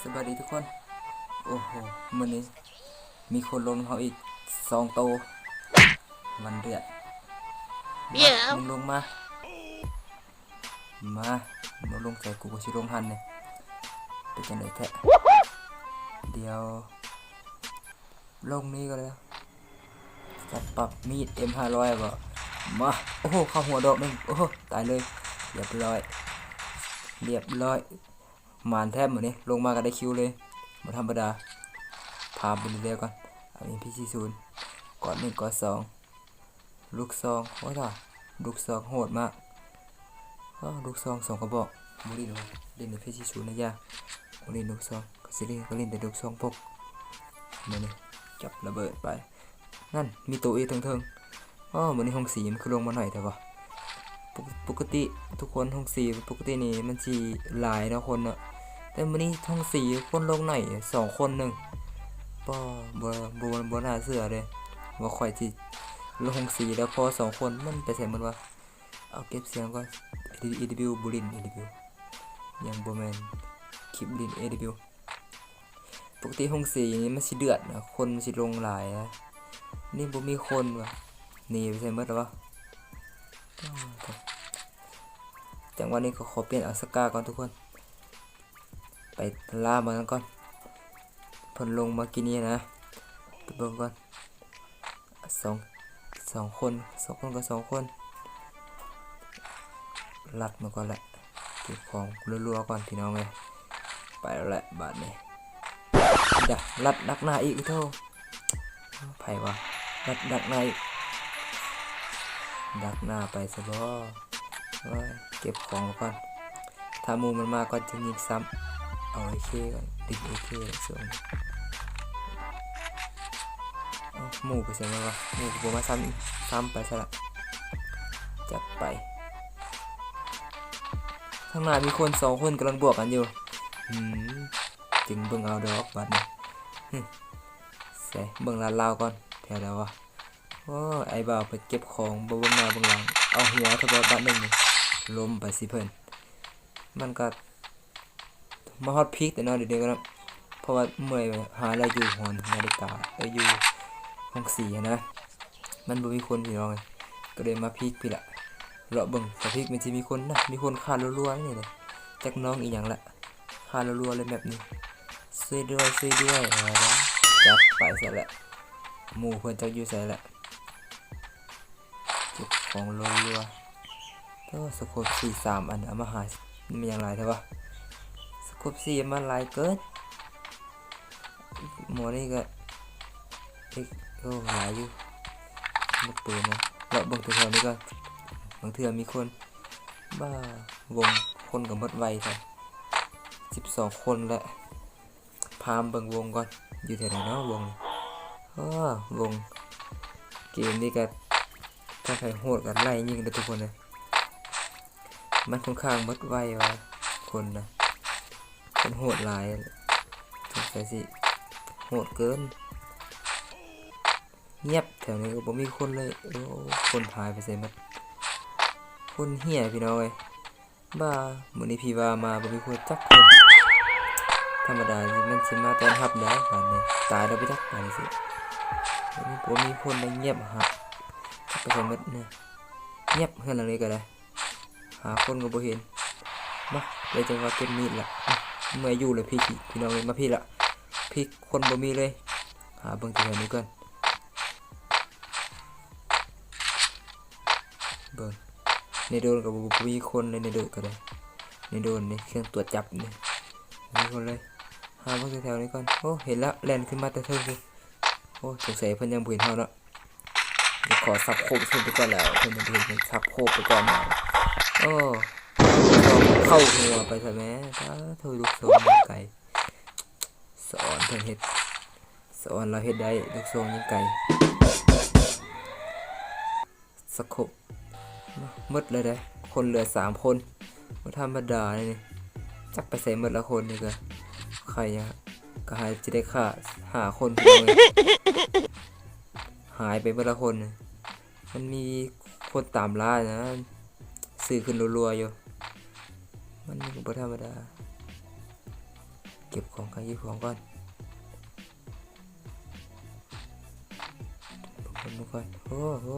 สวัสดีทุกคนโอ้โหมื้อนี้มีคนลงเขาอีก2โตมันเดือดมามึงลงมามาลงใส่กูก็สิลงหันเนี่ยเป็นจังได๋แท้เดี๋ยวลงนี้ก็เลยจัดปรับมีด M500 บ่มาโอ้โหเข้าหัวดอกนึงโอ้โหตายเลยเรียบร้อยมานแทบมื้อนี้ลงมาก็ได้คิวเลยบ่ธรรมดาพาไปเรื่อยๆก่อนเอา MP40 กอด1กอด2ลูกซองโอ้ยท่าลูกซองโหดมากลูกซอง2กระบอกบ่ได้เล่นใน MP40 นะย่าบ่เล่นลูกซองก็สิก็เล่นแต่ลูกซองพกมื้อนี้จับระเบิดไปนั่นมีตัวอีกเทิงมื้อนี้ห้องสีมันคือลงมาหน่อยแต่ว่าปกติทุกคนห้องสีปกตินี่มันสิหลายเนาะคนเนาะแต่มื้อนี้ห้องสีคนลงหน่อย2คนนึงบ่น่าเชื่อเลยว่าข่อยสิลงห้องสีแล้วพอ2คนมันไปใส่มันว่าเอาเก็บเสียงก่อน AW บุริน AW ยังบ่แม่นคลิปบุริน AW ปกติห้องสีนี่มันสิเดือดนะคนมันสิลงหลายนะนี่บ่มีคนว่ะหนีไปใส่หมดแล้ววะจังหวะนี้ก็ขอเปลี่ยนอัลสกาก่อนทุกคนไปล่ามากันก่อนเพิ่นลงมากินนี่นะไปเบิ่งก่อนสองคนกับ2คนลัดมาก่อนแหละเก็บของรัวๆก่อนพี่น้องเอ้ยไปแล้วแหละบาดนี้เดี๋ยวลัดดักหน้าอีกเท่าไผวะลัดดักหน้าอีกดักหน้าไปซะบ่เก็บของก่อนถ้าหมู่มันมาก็จะยิงซ้ำเอา AK ก่อนดึง AK ส่วนหมู่ไปใส่มาวะหมู่บ่มาซ้ำไปซะละจัดไปข้างหน้ามีคน2คนกำลังบวกกันอยู่จึงเบิ่งเอาดอกบัดนี้ใส่เบิ่งลาดลาวก่อนแถวแล้ววะไอ้บ่าวไปเก็บของบ่เบิ่งหน้าเบิ่งหลังเอาหัวทะเบาะบัดนึงนี่ล้มไปสิเพิ่นมันก็มาฮอตพีคแต่เนาะเดี๋ยวๆกันเพราะว่าเมื่อยหาอะไรอยู่หอนนาฬิกาอยู่ห้อง4นะมันบ่มีคนพี่น้องก็เลยมาพีคพี่ละเลาะเบิ่งแต่พีคมันสิมีคนนะมีคนฆ่ารัวๆนี่เลยจักน้องอีหยังละฆ่ารัวๆเลยแบบนี้ช่วยด้วยจับไปซะละหมู่เพิ่นจักอยู่ไสละเก็บของรัวๆสโคป43อันเอามาหามันมีอย่างไรแท้วะสโคป4มันหลายเกินหมอนี่ก็หลายอยู่ลูกปืนนะเลาะเบิ่งแถวๆนี้ก่อนบางเทื่อมีคนบ้าวงคนก็หมดไวแท้12คนแล้วพามเบิ่งวงก่อนอยู่แถวไหนเนาะวงวงเกมนี้ก็ถ้าใครโหดก็ไล่ยิงได้ทุกคนเลยมันค่อนข้างหมดไวว่ะคนนะคนโหดหลายสงสัยสิโหดเกินเงียบแถวนี้ก็บ่มีคนเลยคนหายไปไสหมดคนเหี้ยพี่น้องเอ้ยบ้ามื้อนี้พี่ว่ามาบ่มีคนจักคนธรรมดาสิมันสิมาต้อนรับได้บาดนี้ตายแล้วไปจักบาดนี้สิบ่มีคนได้เงียบฮะไปไสหมดเนี่ยเงียบเฮือนหลังนี้ก็ได้หาคนก็บ่เห็นมาเลยจังว่าเก็บมีดละเมื่อยอยู่เลยพี่น้องเอ้ยมาพี่ละพี่คนบ่มีเลยหาเบิ่งแถวนี้ก่อนเบิ่งในโดนกับมีคนเลยในโดนก็ได้ในโดนนี่เครื่องตรวจจับนี่มีคนเลยหาเบิ่งแถวนี้ก่อนเห็นแล้วแล่นขึ้นมาแต่เทิงคือสงสัยเพิ่นยังบ่เห็นเฮาเนาะเดี๋ยวขอซับโคบขึ้นไปก่อนแล้วเพิ่นยังบ่เห็นซับโคบไปก่อนแล้วเข้าหัวไปซะแม่ถ้าเธอลูกโซ่ไก่สอนเพิ่นเฮ็ดสอนเราเฮ็ดได้ลูกโซ่ยังไก่สกบหมดเลยเด้คนเหลือ3คนบ่ธรรมดานี่จักไปใส่หมดละคนนี่ก็ใครก็หายจะได้ฆ่า5คนเลยหายไปหมดละคนมันมีคนตามล่านะสื่อขึ้นรัวๆอยู่มันก็บ่ธรรมดาเก ก็บของกันยี่ของก่อนทุกคนโอ้โห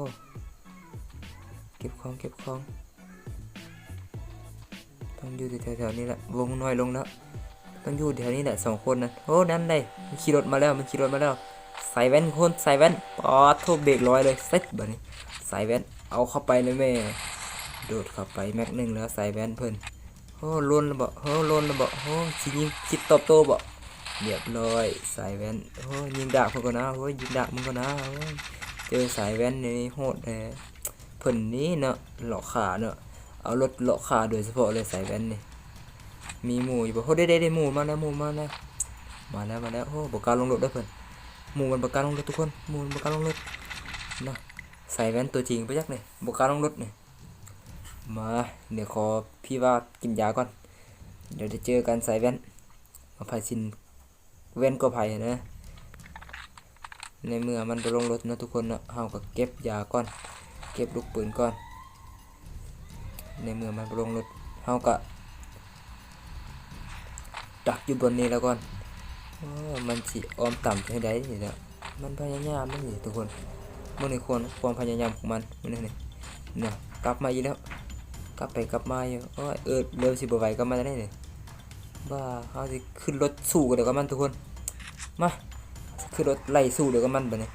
เก็บของต้องอยู่แถวๆนี้แหละวงน้อยลงแล้วต้องอยู่แถวนี้แหละ2 คนนะโอ้นั่นเลยมันขี่รถมาแล้วใส่แว่นคนใส่แว่นปอดโทบเบรกร้อยเลยเซ็ตแบบนี้ใส่แว่นเอาเข้าไปเลยแม่โดดเข้าไปแม็ก1แล้วใส่แว่นเพิ่นโอ้ล้นแล้วบ่โอ้สิยิงคิดตอบโต้บ่เรียบร้อยใส่แว่นโอ้ยิงดาบเพิ่นก่อนนะโอ้ยิงดาบมึงก่อนนะเจอสายแว่นนี่โหดแท้เพิ่นนี้เนาะเลาะขาเนาะเอารถเลาะขาโดยเฉพาะเลยสายแว่นนี่มีหมู่อยู่บ่โหได้หมู่มาแล้วโอ้บ่กล้าลงรถเด้อเพิ่นหมู่มันบ่กล้าลงรถทุกคนหมู่มันบ่กล้าลงรถนะใส่แว่นตัวจริงไปยักนี่บ่กล้าลงรถนี่มาเดี๋ยวขอพี่ว่ากินยาก่อนเดี๋ยวจะเจอกันใส่แว่นมาไผสินแว่นก็ไผนะในเมื่อมันบ่ลงรถนะทุกคนเนาะเฮาก็เก็บยาก่อนเก็บลูกปืนก่อนในเมื่อมันบ่ลงรถเฮาก็ดักอยู่บนนี้แล้วก่อนมันสิอ้อมต่ำให้ได้นี่แหละมันพยายามมันนี่ทุกคนมันในความพยายามของมันนี่นะกลับมาอีกแล้วกลับไปกลับมาอยู่เร็วสิบ่ไหวกลับมาได้นี่บ้าเฮาสิขึ้นรถสู้กันเดี๋ยวกับมันทุกคนมาขึ้นรถไล่สู้เดี๋ยวกับมันบัดนี้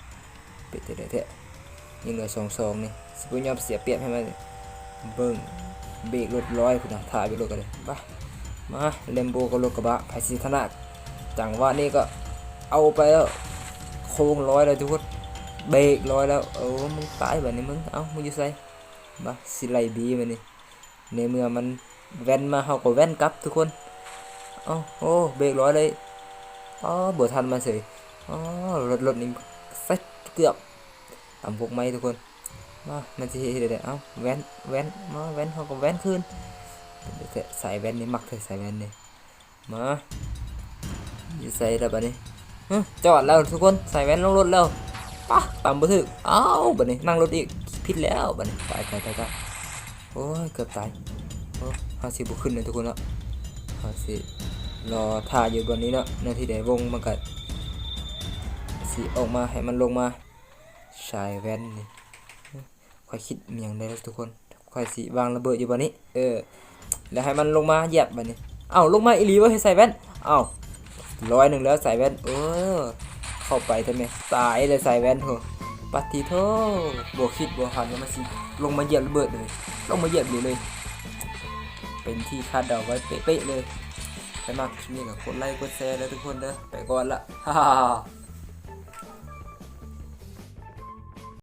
เป็ดแท้ๆยังเหลือ2-2นี่สิบ่ยอมเสียเปรียบให้มันเบิ่งเบรกรถร้อยพุ่นน่ะถ่ายไปรถกันเลยบ้ามาเลมโบกับรถกระบะไผสิชนะจังหวะนี้ก็เอาไปแล้วโค้งร้อยแล้วทุกคนเบรกร้อยแล้วมึงตายแบบนี้มึงมึงอยู่ไสมาสิไล่บีมันนี่ในเมื่อมันแว่นมาเฮาก็แว่นกลับทุกคนเบรกร้อยเลยบ่ทันมาเฉยรถนี่เซ็ตเกือบต่ำพวกไม้ทุกคนมามันสิเฮ็ดได้แว่นมาแว่นเฮาก็แว่นคืนใส่แว่นนี่มักใส่แว่นนี่มาอยู่ใส่แล้วบัดนี้จอดแล้วทุกคนใส่แว่นลงรถแล้วปะต่ำบ่ถึกบัดนี้นั่งรถอีกผิดแล้วบัดนี้ตายโอ้ยเกือบตายเฮาสิบ่ขึ้นเลยทุกคนเนาะเฮาสิรอท่าอยู่บนนี้เนาะนาทีใดวงมันก็สิออกมาให้มันลงมาใส่แว่นนี่ค่อยคิดเมียงได้แล้วทุกคนค่อยสิวางระเบิดอยู่บนนี้แล้วให้มันลงมาเหยียบบัดนี้ลงมาอีหลีว่าให้ใส่แว่น100แล้วใส่แว่นเข้าไปทำไมตายเลยใส่แว่นโหปฏิโทบ่คิดบ่หันว่ามันสิลงมาเหยียบระเบิดเลยลงมาเหยียบเลยเป็นที่คาดเดาไว้เป๊ะๆเลยใครมากคลิปนี้ก็กดไลค์กดแชร์แล้วทุกคนเด้อไปก่อนละฮ่า